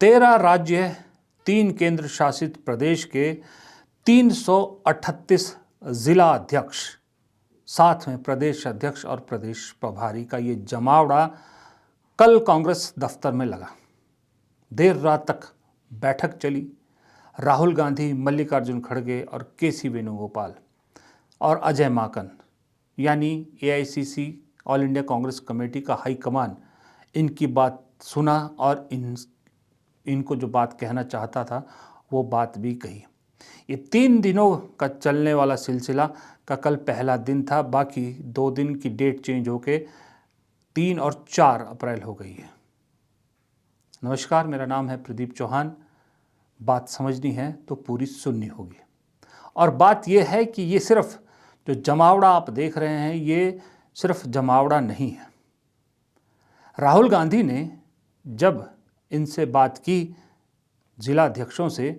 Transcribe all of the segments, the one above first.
13 राज्य, 3 केंद्र शासित प्रदेश के 338 जिला अध्यक्ष, साथ में प्रदेश अध्यक्ष और प्रदेश प्रभारी का ये जमावड़ा कल कांग्रेस दफ्तर में लगा। देर रात तक बैठक चली। राहुल गांधी, मल्लिकार्जुन खड़गे और केसी वेणुगोपाल और अजय माकन यानी AICC all India Congress committee का हाईकमान इनकी बात सुना और इनको जो बात कहना चाहता था वो बात भी कही। ये 3 दिनों का चलने वाला सिलसिला का कल पहला दिन था। बाकी 2 दिन की डेट चेंज होके 3 और 4 अप्रैल हो गई है। नमस्कार, मेरा नाम है प्रदीप चौहान। बात समझनी है तो पूरी सुननी होगी। और बात यह है कि ये सिर्फ जो जमावड़ा आप देख रहे हैं ये सिर्फ जमावड़ा नहीं है। राहुल गांधी ने जब इनसे बात की जिला अध्यक्षों से,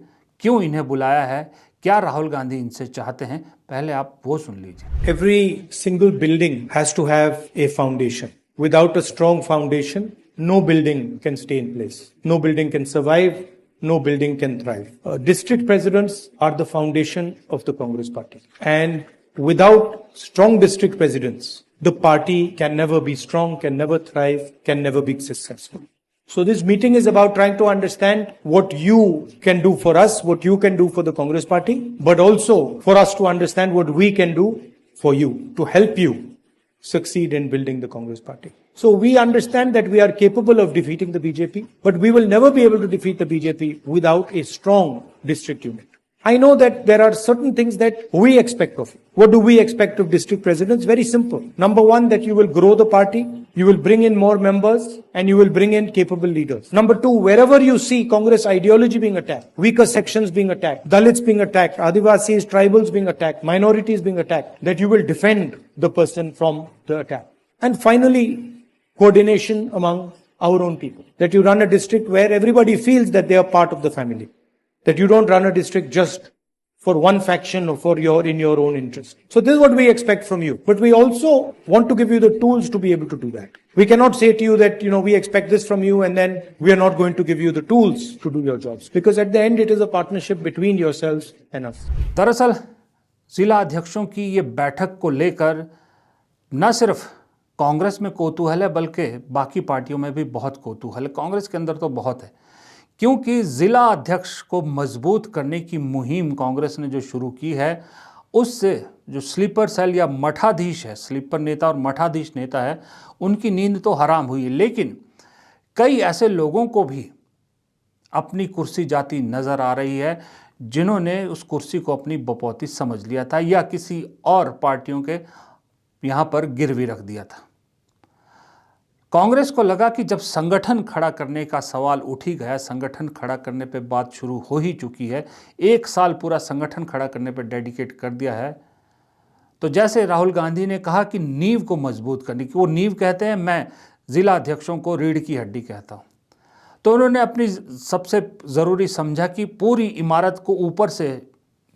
क्यों इन्हें बुलाया है, क्या राहुल गांधी इनसे चाहते हैं, पहले आप वो सुन लीजिए। Every single building has to have a foundation. Without a strong foundation, no building can stay in place. No building can survive. No building can thrive. District presidents are the foundation of the Congress party. And without strong district presidents, the party can never be strong, can never thrive, can never be successful. So this meeting is about trying to understand what you can do for us, what you can do for the Congress party, but also for us to understand what we can do for you, to help you succeed in building the Congress party. So we understand that we are capable of defeating the BJP, but we will never be able to defeat the BJP without a strong district unit. I know that there are certain things that we expect of you. What do we expect of district presidents? Very simple. Number one, that you will grow the party, you will bring in more members, and you will bring in capable leaders. Number two, wherever you see Congress ideology being attacked, weaker sections being attacked, Dalits being attacked, Adivasis, tribals being attacked, minorities being attacked, that you will defend the person from the attack. And finally, coordination among our own people. That you run a district where everybody feels that they are part of the family. That you don't run a district just for one faction or in your own interest. So this is what we expect from you. But we also want to give you the tools to be able to do that. We cannot say to you that, we expect this from you and then we are not going to give you the tools to do your jobs. Because at the end, it is a partnership between yourselves and us. दरअसल जिला अध्यक्षों की ये बैठक को लेकर न सिर्फ कांग्रेस में कौतूहल है बल्कि बाकी पार्टियों में भी बहुत कौतूहल है। कांग्रेस के अंदर तो बहुत है, क्योंकि ज़िला अध्यक्ष को मजबूत करने की मुहिम कांग्रेस ने जो शुरू की है उससे जो स्लीपर सेल या मठाधीश है, स्लीपर नेता और मठाधीश नेता है, उनकी नींद तो हराम हुई है। लेकिन कई ऐसे लोगों को भी अपनी कुर्सी जाती नज़र आ रही है जिन्होंने उस कुर्सी को अपनी बपौती समझ लिया था या किसी और पार्टियों के यहाँ पर गिरवी रख दिया था। कांग्रेस को लगा कि जब संगठन खड़ा करने का सवाल उठ ही गया, संगठन खड़ा करने पे बात शुरू हो ही चुकी है, 1 साल पूरा संगठन खड़ा करने पे डेडिकेट कर दिया है, तो जैसे राहुल गांधी ने कहा कि नींव को मजबूत करने की, वो नींव कहते हैं, मैं जिला अध्यक्षों को रीढ़ की हड्डी कहता हूँ, तो उन्होंने अपनी सबसे ज़रूरी समझा कि पूरी इमारत को ऊपर से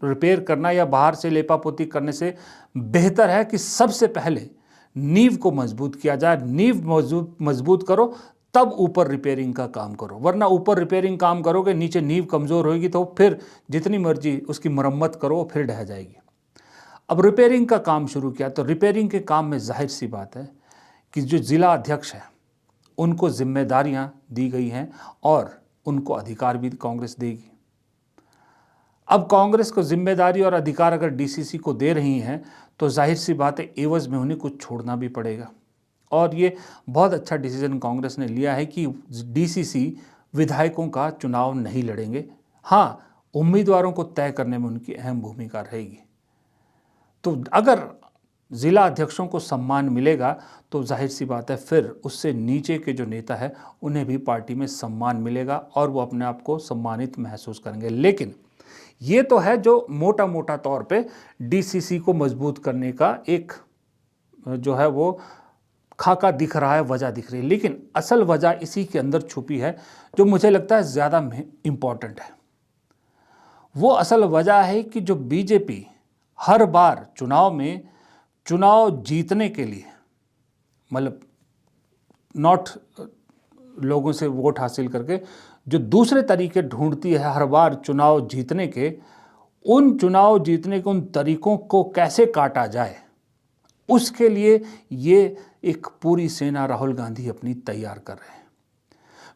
रिपेयर करना या बाहर से लेपापोती करने से बेहतर है कि सबसे पहले नींव को मजबूत किया जाए। नींव मजबूत करो तब ऊपर रिपेयरिंग का काम करो, वरना ऊपर रिपेयरिंग काम करोगे, नीचे नींव कमज़ोर होगी तो फिर जितनी मर्जी उसकी मरम्मत करो फिर ढह जाएगी। अब रिपेयरिंग का काम शुरू किया तो रिपेयरिंग के काम में जाहिर सी बात है कि जो ज़िला अध्यक्ष है उनको जिम्मेदारियां दी गई हैं और उनको अधिकार भी कांग्रेस देगी। अब कांग्रेस को जिम्मेदारी और अधिकार अगर डीसीसी को दे रही हैं तो जाहिर सी बात है एवज में उन्हें कुछ छोड़ना भी पड़ेगा। और ये बहुत अच्छा डिसीजन कांग्रेस ने लिया है कि डीसीसी विधायकों का चुनाव नहीं लड़ेंगे। हाँ, उम्मीदवारों को तय करने में उनकी अहम भूमिका रहेगी। तो अगर ज़िला अध्यक्षों को सम्मान मिलेगा तो जाहिर सी बात है फिर उससे नीचे के जो नेता है उन्हें भी पार्टी में सम्मान मिलेगा और वो अपने आप को सम्मानित महसूस करेंगे। लेकिन ये तो है जो मोटा मोटा तौर पे डीसीसी को मजबूत करने का एक जो है वो खाका दिख रहा है, वजह दिख रही है। लेकिन असल वजह इसी के अंदर छुपी है जो मुझे लगता है ज़्यादा इम्पॉर्टेंट है। वो असल वजह है कि जो बीजेपी हर बार चुनाव जीतने के लिए, मतलब नॉट लोगों से वोट हासिल करके, जो दूसरे तरीके ढूंढती है हर बार चुनाव जीतने के, उन चुनाव जीतने के उन तरीकों को कैसे काटा जाए, उसके लिए ये एक पूरी सेना राहुल गांधी अपनी तैयार कर रहे हैं।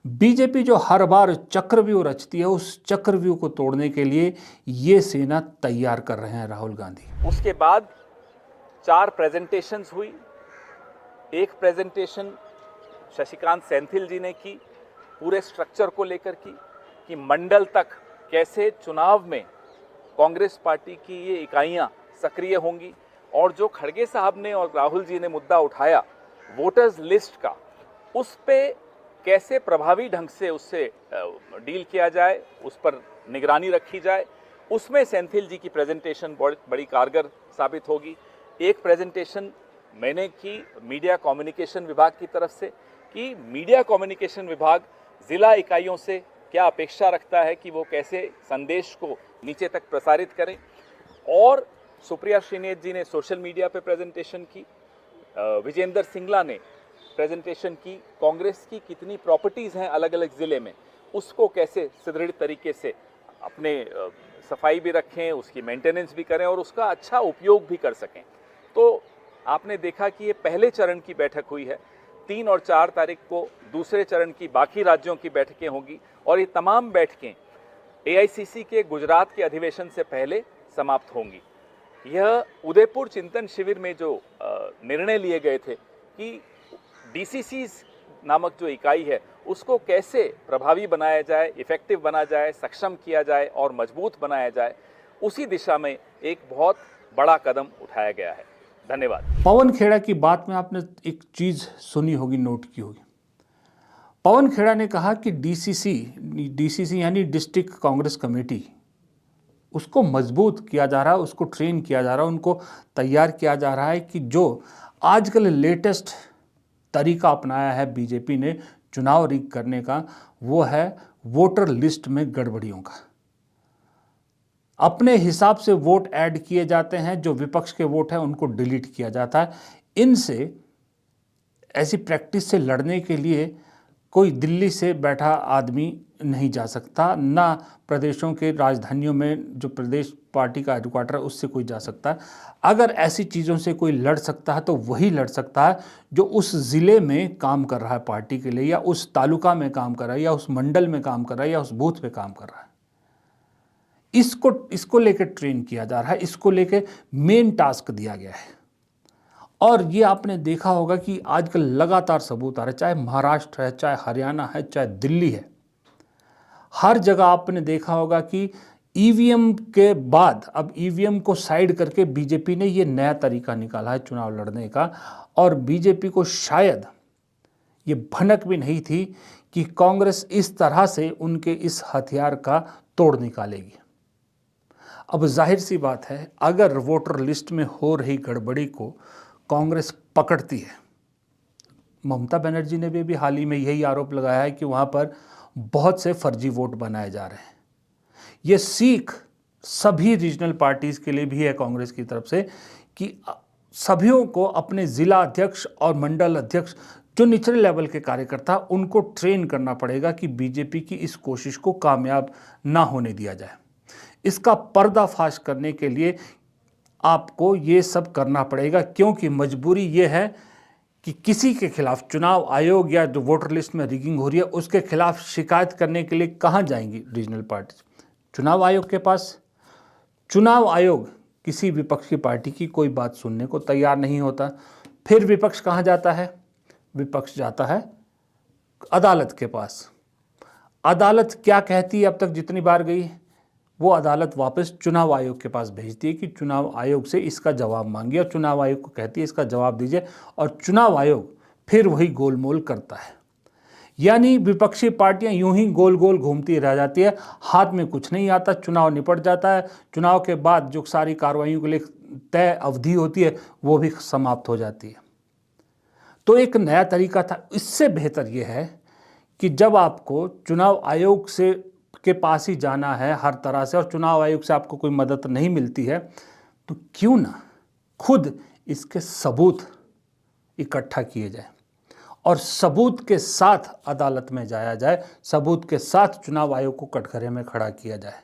बीजेपी जो हर बार चक्रव्यूह रचती है, उस चक्रव्यूह को तोड़ने के लिए ये सेना तैयार कर रहे हैं राहुल गांधी। उसके बाद 4 प्रेजेंटेशंस हुई। एक प्रेजेंटेशन शशिकांत सेंथिल जी ने की पूरे स्ट्रक्चर को लेकर की कि मंडल तक कैसे चुनाव में कांग्रेस पार्टी की ये इकाइयां सक्रिय होंगी, और जो खड़गे साहब ने और राहुल जी ने मुद्दा उठाया वोटर्स लिस्ट का, उस पे कैसे प्रभावी ढंग से उससे डील किया जाए, उस पर निगरानी रखी जाए, उसमें सेंथिल जी की प्रेजेंटेशन बड़ी कारगर साबित होगी। एक प्रेजेंटेशन मैंने की मीडिया कम्युनिकेशन विभाग की तरफ से कि मीडिया कम्युनिकेशन विभाग जिला इकाइयों से क्या अपेक्षा रखता है कि वो कैसे संदेश को नीचे तक प्रसारित करें, और सुप्रिया श्रीनेत जी ने सोशल मीडिया पे प्रेजेंटेशन की, विजेंद्र सिंगला ने प्रेजेंटेशन की कांग्रेस की कितनी प्रॉपर्टीज़ हैं अलग अलग ज़िले में, उसको कैसे सुदृढ़ तरीके से अपने सफाई भी रखें, उसकी मेंटेनेंस भी करें और उसका अच्छा उपयोग भी कर सकें। तो आपने देखा कि ये पहले चरण की बैठक हुई है। 3 और 4 तारीख को दूसरे चरण की बाकी राज्यों की बैठकें होंगी, और ये तमाम बैठकें एआईसीसी के गुजरात के अधिवेशन से पहले समाप्त होंगी। यह उदयपुर चिंतन शिविर में जो निर्णय लिए गए थे कि डीसीसीज नामक जो इकाई है उसको कैसे प्रभावी बनाया जाए, इफेक्टिव बना जाए, सक्षम किया जाए और मजबूत बनाया जाए, उसी दिशा में एक बहुत बड़ा कदम उठाया गया है। धन्यवाद। पवन खेड़ा की बात में आपने एक चीज़ सुनी होगी, नोट की होगी। पवन खेड़ा ने कहा कि डीसीसी यानी डिस्ट्रिक्ट कांग्रेस कमेटी, उसको मजबूत किया जा रहा है, उसको ट्रेन किया जा रहा है, उनको तैयार किया जा रहा है कि जो आजकल लेटेस्ट तरीका अपनाया है बीजेपी ने चुनाव रिग करने का, वो है वोटर लिस्ट में गड़बड़ियों का। अपने हिसाब से वोट ऐड किए जाते हैं, जो विपक्ष के वोट हैं उनको डिलीट किया जाता है। इनसे, ऐसी प्रैक्टिस से लड़ने के लिए कोई दिल्ली से बैठा आदमी नहीं जा सकता, ना प्रदेशों के राजधानियों में जो प्रदेश पार्टी का हेडक्वार्टर है उससे कोई जा सकता है। अगर ऐसी चीज़ों से कोई लड़ सकता है तो वही लड़ सकता है जो उस ज़िले में काम कर रहा है पार्टी के लिए, या उस तालुका में काम कर रहा है, या उस मंडल में काम कर रहा है, या उस बूथ पे काम कर रहा है। इसको लेकर ट्रेन किया जा रहा है, इसको लेकर मेन टास्क दिया गया है। और ये आपने देखा होगा कि आजकल लगातार सबूत आ रहे, चाहे महाराष्ट्र है, चाहे हरियाणा है, चाहे दिल्ली है, हर जगह आपने देखा होगा कि ईवीएम के बाद अब ईवीएम को साइड करके बीजेपी ने ये नया तरीका निकाला है चुनाव लड़ने का। और बीजेपी को शायद ये भनक भी नहीं थी कि कांग्रेस इस तरह से उनके इस हथियार का तोड़ निकालेगी। अब जाहिर सी बात है, अगर वोटर लिस्ट में हो रही गड़बड़ी को कांग्रेस पकड़ती है, ममता बनर्जी ने भी हाल ही में यही आरोप लगाया है कि वहाँ पर बहुत से फर्जी वोट बनाए जा रहे हैं। ये सीख सभी रीजनल पार्टीज़ के लिए भी है कांग्रेस की तरफ से कि सभियों को अपने ज़िला अध्यक्ष और मंडल अध्यक्ष, जो निचले लेवल के कार्यकर्ता, उनको ट्रेन करना पड़ेगा कि बीजेपी की इस कोशिश को कामयाब ना होने दिया जाए। इसका पर्दाफाश करने के लिए आपको ये सब करना पड़ेगा, क्योंकि मजबूरी ये है कि किसी के खिलाफ चुनाव आयोग या जो वोटर लिस्ट में रिगिंग हो रही है उसके खिलाफ शिकायत करने के लिए कहाँ जाएंगी रीजनल पार्टी? चुनाव आयोग के पास। चुनाव आयोग किसी विपक्ष की पार्टी की कोई बात सुनने को तैयार नहीं होता। फिर विपक्ष कहाँ जाता है? विपक्ष जाता है अदालत के पास। अदालत क्या कहती है? अब तक जितनी बार गई वो अदालत वापस चुनाव आयोग के पास भेजती है कि चुनाव आयोग से इसका जवाब मांगिए, और चुनाव आयोग को कहती है इसका जवाब दीजिए, और चुनाव आयोग फिर वही गोलमोल करता है। यानी विपक्षी पार्टियां यूं ही गोल गोल घूमती रह जाती है, हाथ में कुछ नहीं आता, चुनाव निपट जाता है, चुनाव के बाद जो सारी कार्रवाइयों के लिए तय अवधि होती है वो भी समाप्त हो जाती है। तो एक नया तरीका था। इससे बेहतर यह है कि जब आपको चुनाव आयोग से के पास ही जाना है हर तरह से, और चुनाव आयोग से आपको कोई मदद नहीं मिलती है, तो क्यों ना खुद इसके सबूत इकट्ठा किए जाए और सबूत के साथ अदालत में जाया जाए, सबूत के साथ चुनाव आयोग को कटघरे में खड़ा किया जाए।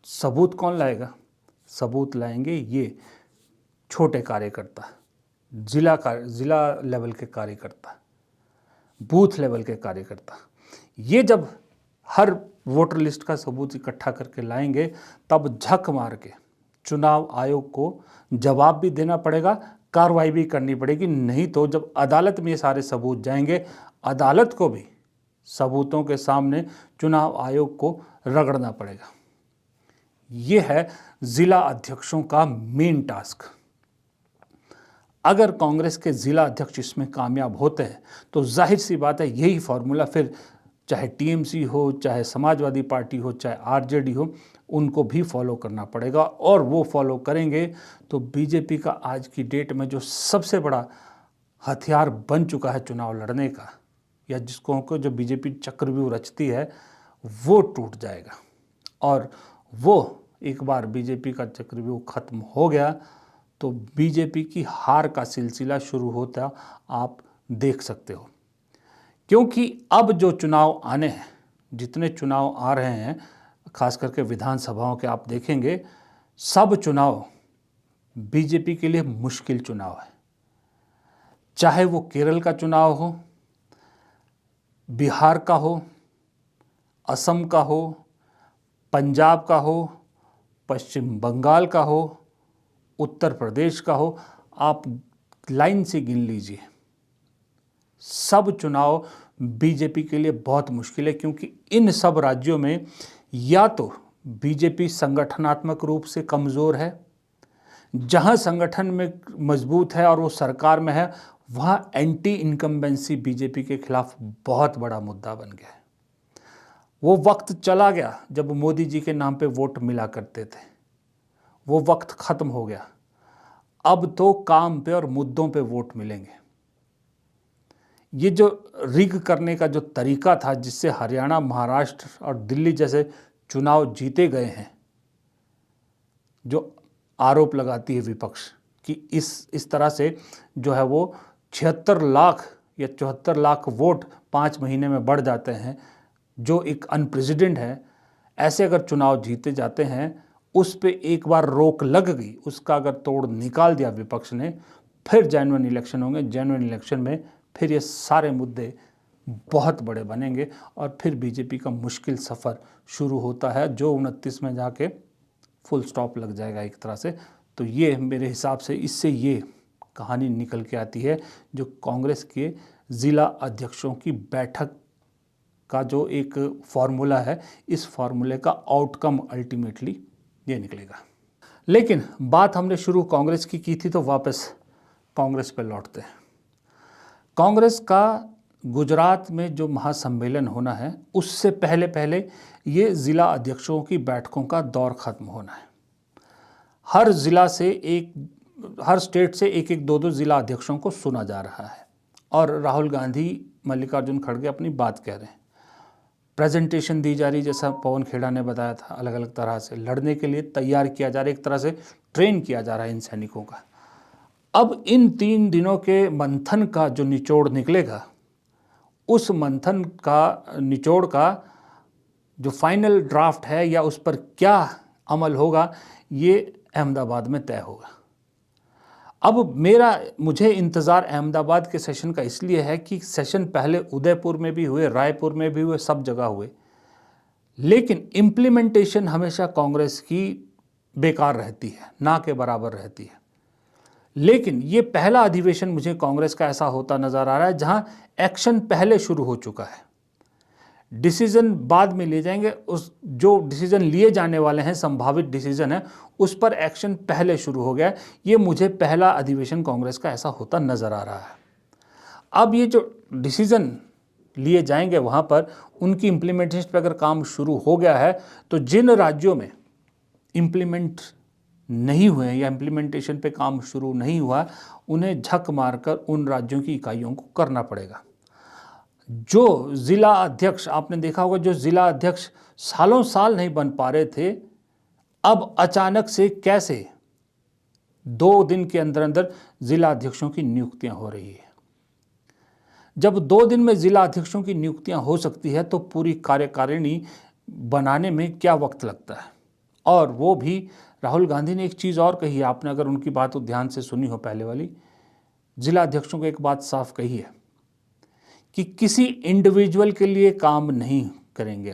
सबूत कौन लाएगा? सबूत लाएंगे ये छोटे कार्यकर्ता, जिला लेवल के कार्यकर्ता, बूथ लेवल के कार्यकर्ता। ये जब हर वोटर लिस्ट का सबूत इकट्ठा करके लाएंगे, तब झक मार के चुनाव आयोग को जवाब भी देना पड़ेगा, कार्रवाई भी करनी पड़ेगी। नहीं तो जब अदालत में ये सारे सबूत जाएंगे, अदालत को भी सबूतों के सामने चुनाव आयोग को रगड़ना पड़ेगा। ये है ज़िला अध्यक्षों का मेन टास्क। अगर कांग्रेस के ज़िला अध्यक्ष इसमें कामयाब होते हैं तो जाहिर सी बात है यही फार्मूला फिर चाहे टीएमसी हो, चाहे समाजवादी पार्टी हो, चाहे आरजेडी हो, उनको भी फॉलो करना पड़ेगा। और वो फॉलो करेंगे तो बीजेपी का आज की डेट में जो सबसे बड़ा हथियार बन चुका है चुनाव लड़ने का, या जिसको जो बीजेपी चक्रव्यूह रचती है, वो टूट जाएगा। और वो एक बार बीजेपी का चक्रव्यूह खत्म हो गया तो बीजेपी की हार का सिलसिला शुरू होता आप देख सकते हो। क्योंकि अब जो चुनाव आने हैं, जितने चुनाव आ रहे हैं, खास करके विधानसभाओं के आप देखेंगे, सब चुनाव बीजेपी के लिए मुश्किल चुनाव है। चाहे वो केरल का चुनाव हो, बिहार का हो, असम का हो, पंजाब का हो, पश्चिम बंगाल का हो, उत्तर प्रदेश का हो, आप लाइन से गिन लीजिए, सब चुनाव बीजेपी के लिए बहुत मुश्किल है। क्योंकि इन सब राज्यों में या तो बीजेपी संगठनात्मक रूप से कमज़ोर है, जहां संगठन में मजबूत है और वो सरकार में है, वहां एंटी इनकम्बेंसी बीजेपी के खिलाफ बहुत बड़ा मुद्दा बन गया है। वो वक्त चला गया जब मोदी जी के नाम पे वोट मिला करते थे, वो वक्त ख़त्म हो गया। अब तो काम पे और मुद्दों पे वोट मिलेंगे। ये जो रिग करने का जो तरीका था, जिससे हरियाणा, महाराष्ट्र और दिल्ली जैसे चुनाव जीते गए हैं, जो आरोप लगाती है विपक्ष कि इस तरह से जो है वो 76 लाख या 74 लाख वोट 5 महीने में बढ़ जाते हैं, जो एक अनप्रेसिडेंट है। ऐसे अगर चुनाव जीते जाते हैं, उस पे एक बार रोक लग गई, उसका अगर तोड़ निकाल दिया विपक्ष ने, फिर जेन्युइन इलेक्शन होंगे। जेन्युइन इलेक्शन में फिर ये सारे मुद्दे बहुत बड़े बनेंगे और फिर बीजेपी का मुश्किल सफ़र शुरू होता है, जो 29 में जाके फुल स्टॉप लग जाएगा एक तरह से। तो ये मेरे हिसाब से इससे ये कहानी निकल के आती है, जो कांग्रेस के ज़िला अध्यक्षों की बैठक का जो एक फार्मूला है, इस फार्मूले का आउटकम अल्टीमेटली ये निकलेगा। लेकिन बात हमने शुरू कांग्रेस की थी, तो वापस कांग्रेस पे लौटते हैं। कांग्रेस का गुजरात में जो महासम्मेलन होना है, उससे पहले पहले ये ज़िला अध्यक्षों की बैठकों का दौर ख़त्म होना है। हर ज़िला से हर स्टेट से एक एक दो ज़िला अध्यक्षों को सुना जा रहा है और राहुल गांधी, मल्लिकार्जुन खड़गे अपनी बात कह रहे हैं। प्रेजेंटेशन दी जा रही, जैसा पवन खेड़ा ने बताया था, अलग अलग तरह से लड़ने के लिए तैयार किया जा रहा है, एक तरह से ट्रेन किया जा रहा है इन सैनिकों का। अब इन 3 दिनों के मंथन का जो निचोड़ निकलेगा, उस मंथन का निचोड़ का जो फाइनल ड्राफ्ट है या उस पर क्या अमल होगा, ये अहमदाबाद में तय होगा। अब मुझे इंतज़ार अहमदाबाद के सेशन का इसलिए है कि सेशन पहले उदयपुर में भी हुए, रायपुर में भी हुए, सब जगह हुए, लेकिन इम्प्लीमेंटेशन हमेशा कांग्रेस की बेकार रहती है, ना के बराबर रहती है। लेकिन ये पहला अधिवेशन मुझे कांग्रेस का ऐसा होता नज़र आ रहा है जहां एक्शन पहले शुरू हो चुका है, डिसीजन बाद में ले जाएंगे। उस जो डिसीजन लिए जाने वाले हैं, संभावित डिसीजन है, उस पर एक्शन पहले शुरू हो गया। ये मुझे पहला अधिवेशन कांग्रेस का ऐसा होता नज़र आ रहा है। अब ये जो डिसीजन लिए जाएंगे वहाँ पर उनकी इम्प्लीमेंटेशन पर अगर काम शुरू हो गया है, तो जिन राज्यों में इम्प्लीमेंट नहीं हुए या इम्प्लीमेंटेशन पे काम शुरू नहीं हुआ, उन्हें झक मारकर उन राज्यों की इकाइयों को करना पड़ेगा। जो ज़िला अध्यक्ष, आपने देखा होगा, जो ज़िला अध्यक्ष सालों साल नहीं बन पा रहे थे, अब अचानक से कैसे 2 दिन के अंदर अंदर ज़िला अध्यक्षों की नियुक्तियां हो रही है। जब 2 दिन में जिला अध्यक्षों की नियुक्तियां हो सकती है तो पूरी कार्यकारिणी बनाने में क्या वक्त लगता है। और वो भी राहुल गांधी ने एक चीज़ और कही है, आपने अगर उनकी बात तो ध्यान से सुनी हो पहले वाली, जिला अध्यक्षों को एक बात साफ कही है कि किसी इंडिविजुअल के लिए काम नहीं करेंगे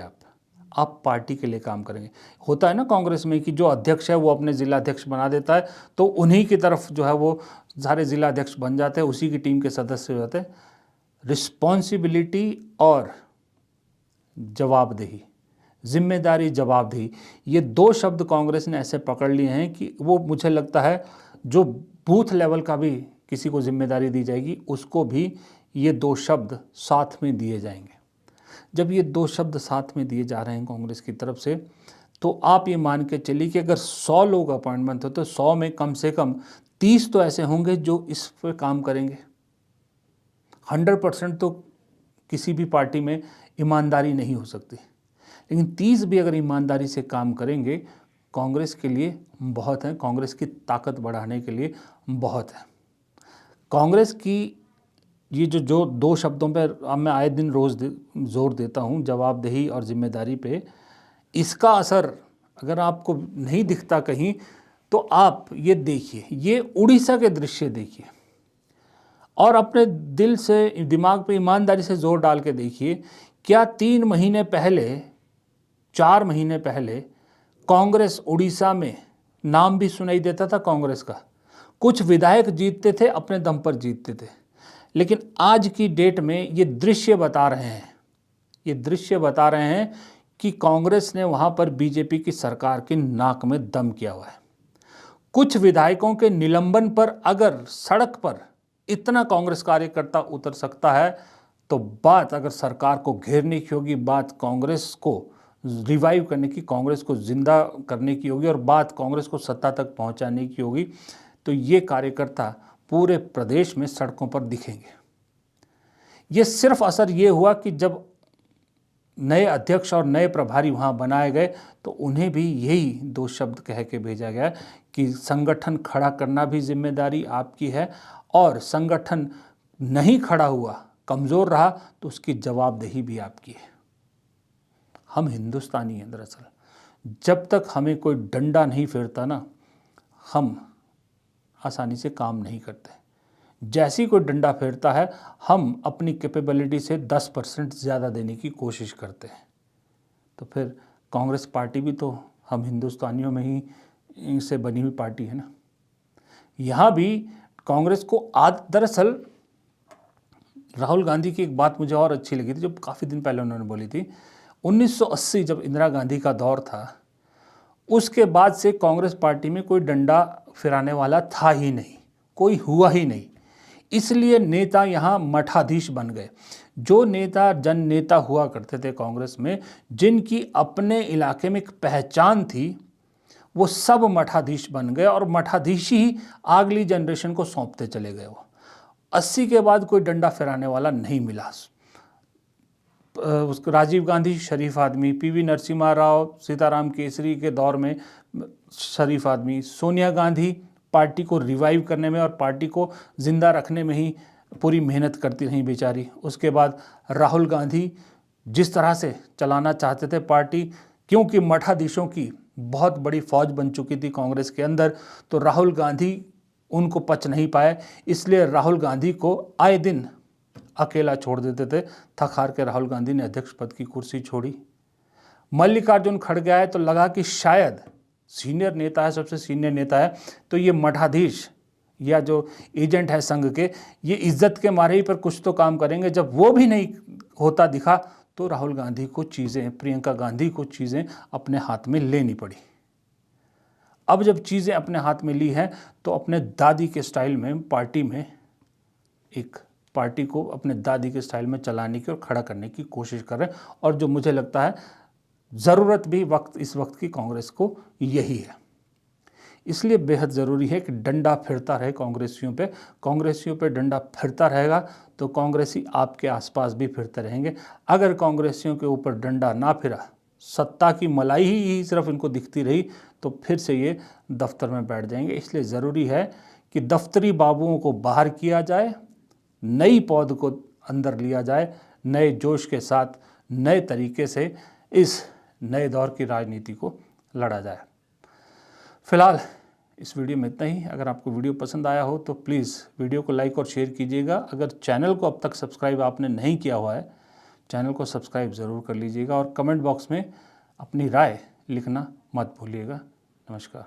आप पार्टी के लिए काम करेंगे। होता है ना कांग्रेस में कि जो अध्यक्ष है वो अपने जिला अध्यक्ष बना देता है, तो उन्हीं की तरफ जो है वो सारे जिला अध्यक्ष बन जाते हैं, उसी की टीम के सदस्य हो जाते हैं। रिस्पॉन्सिबिलिटी और जवाबदेही, जिम्मेदारी, जवाबदेही, ये 2 शब्द कांग्रेस ने ऐसे पकड़ लिए हैं कि वो मुझे लगता है जो बूथ लेवल का भी किसी को जिम्मेदारी दी जाएगी उसको भी ये 2 शब्द साथ में दिए जाएंगे। जब ये 2 शब्द साथ में दिए जा रहे हैं कांग्रेस की तरफ से, तो आप ये मान के चलिए कि अगर 100 लोग अपॉइंटमेंट हो तो 100 में कम से कम 30 तो ऐसे होंगे जो इस पर काम करेंगे। 100% तो किसी भी पार्टी में ईमानदारी नहीं हो सकती, लेकिन 30 भी अगर ईमानदारी से काम करेंगे कांग्रेस के लिए बहुत है, कांग्रेस की ताकत बढ़ाने के लिए बहुत है। कांग्रेस की ये जो 2 शब्दों पर मैं आए दिन रोज़ जोर देता हूँ, जवाबदेही और जिम्मेदारी पे, इसका असर अगर आपको नहीं दिखता कहीं तो आप ये देखिए, ये उड़ीसा के दृश्य देखिए और अपने दिल से, दिमाग पे ईमानदारी से जोर डाल के देखिए, क्या 3 महीने पहले, 4 महीने पहले कांग्रेस उड़ीसा में नाम भी सुनाई देता था कांग्रेस का? कुछ विधायक जीतते थे, अपने दम पर जीतते थे, लेकिन आज की डेट में ये दृश्य बता रहे हैं कि कांग्रेस ने वहाँ पर बीजेपी की सरकार की नाक में दम किया हुआ है। कुछ विधायकों के निलंबन पर अगर सड़क पर इतना कांग्रेस कार्यकर्ता उतर सकता है तो बात अगर सरकार को घेरने की होगी, बात कांग्रेस को रिवाइव करने की, कांग्रेस को जिंदा करने की होगी और बात कांग्रेस को सत्ता तक पहुंचाने की होगी, तो ये कार्यकर्ता पूरे प्रदेश में सड़कों पर दिखेंगे। ये सिर्फ असर ये हुआ कि जब नए अध्यक्ष और नए प्रभारी वहाँ बनाए गए तो उन्हें भी यही 2 शब्द कह के भेजा गया कि संगठन खड़ा करना भी जिम्मेदारी आपकी है और संगठन नहीं खड़ा हुआ, कमज़ोर रहा तो उसकी जवाबदेही भी आपकी है। हम हिंदुस्तानी हैं दरअसल, जब तक हमें कोई डंडा नहीं फिरता ना, हम आसानी से काम नहीं करते। जैसी कोई डंडा फेरता है हम अपनी कैपेबिलिटी से 10% ज़्यादा देने की कोशिश करते हैं। तो फिर कांग्रेस पार्टी भी तो हम हिंदुस्तानियों में ही से बनी हुई पार्टी है ना। यहाँ भी कांग्रेस को दरअसल राहुल गांधी की एक बात मुझे और अच्छी लगी थी जो काफ़ी दिन पहले उन्होंने बोली थी। 1980 जब इंदिरा गांधी का दौर था, उसके बाद से कांग्रेस पार्टी में कोई डंडा फिराने वाला था ही नहीं, कोई हुआ ही नहीं। इसलिए नेता यहाँ मठाधीश बन गए। जो नेता जन नेता हुआ करते थे कांग्रेस में, जिनकी अपने इलाके में एक पहचान थी, वो सब मठाधीश बन गए और मठाधीशी ही अगली जनरेशन को सौंपते चले गए। वो 80 के बाद कोई डंडा फिराने वाला नहीं मिला। उसको राजीव गांधी शरीफ आदमी, पीवी नरसिम्हा राव, सीताराम केसरी के दौर में शरीफ आदमी, सोनिया गांधी पार्टी को रिवाइव करने में और पार्टी को जिंदा रखने में ही पूरी मेहनत करती रही बेचारी। उसके बाद राहुल गांधी जिस तरह से चलाना चाहते थे पार्टी, क्योंकि मठाधीशों की बहुत बड़ी फौज बन चुकी थी कांग्रेस के अंदर, तो राहुल गांधी उनको पच नहीं पाए, इसलिए राहुल गांधी को आए दिन अकेला छोड़ देते थे। थक हार के राहुल गांधी ने अध्यक्ष पद की कुर्सी छोड़ी। मल्लिकार्जुन खड़गे आए तो लगा कि शायद सीनियर नेता है, सबसे सीनियर नेता है, तो ये मठाधीश या जो एजेंट है संघ के, ये इज्जत के मारे ही पर कुछ तो काम करेंगे। जब वो भी नहीं होता दिखा तो राहुल गांधी को चीज़ें, प्रियंका गांधी को चीज़ें अपने हाथ में लेनी पड़ी। अब जब चीज़ें अपने हाथ में ली हैं तो अपने दादी के स्टाइल में पार्टी में एक पार्टी को अपने दादी के स्टाइल में चलाने की और खड़ा करने की कोशिश कर रहे हैं, और जो मुझे लगता है ज़रूरत भी इस वक्त की कांग्रेस को यही है। इसलिए बेहद ज़रूरी है कि डंडा फिरता रहे कांग्रेसियों पे डंडा फिरता रहेगा तो कांग्रेसी आपके आसपास भी फिरते रहेंगे। अगर कांग्रेसियों के ऊपर डंडा ना फिरा, सत्ता की मलाई ही सिर्फ इनको दिखती रही, तो फिर से ये दफ्तर में बैठ जाएंगे। इसलिए ज़रूरी है कि दफ्तरी बाबुओं को बाहर किया जाए, नई पौध को अंदर लिया जाए, नए जोश के साथ नए तरीके से इस नए दौर की राजनीति को लड़ा जाए। फिलहाल इस वीडियो में इतना ही। अगर आपको वीडियो पसंद आया हो तो प्लीज़ वीडियो को लाइक और शेयर कीजिएगा। अगर चैनल को अब तक सब्सक्राइब आपने नहीं किया हुआ है, चैनल को सब्सक्राइब ज़रूर कर लीजिएगा और कमेंट बॉक्स में अपनी राय लिखना मत भूलिएगा। नमस्कार।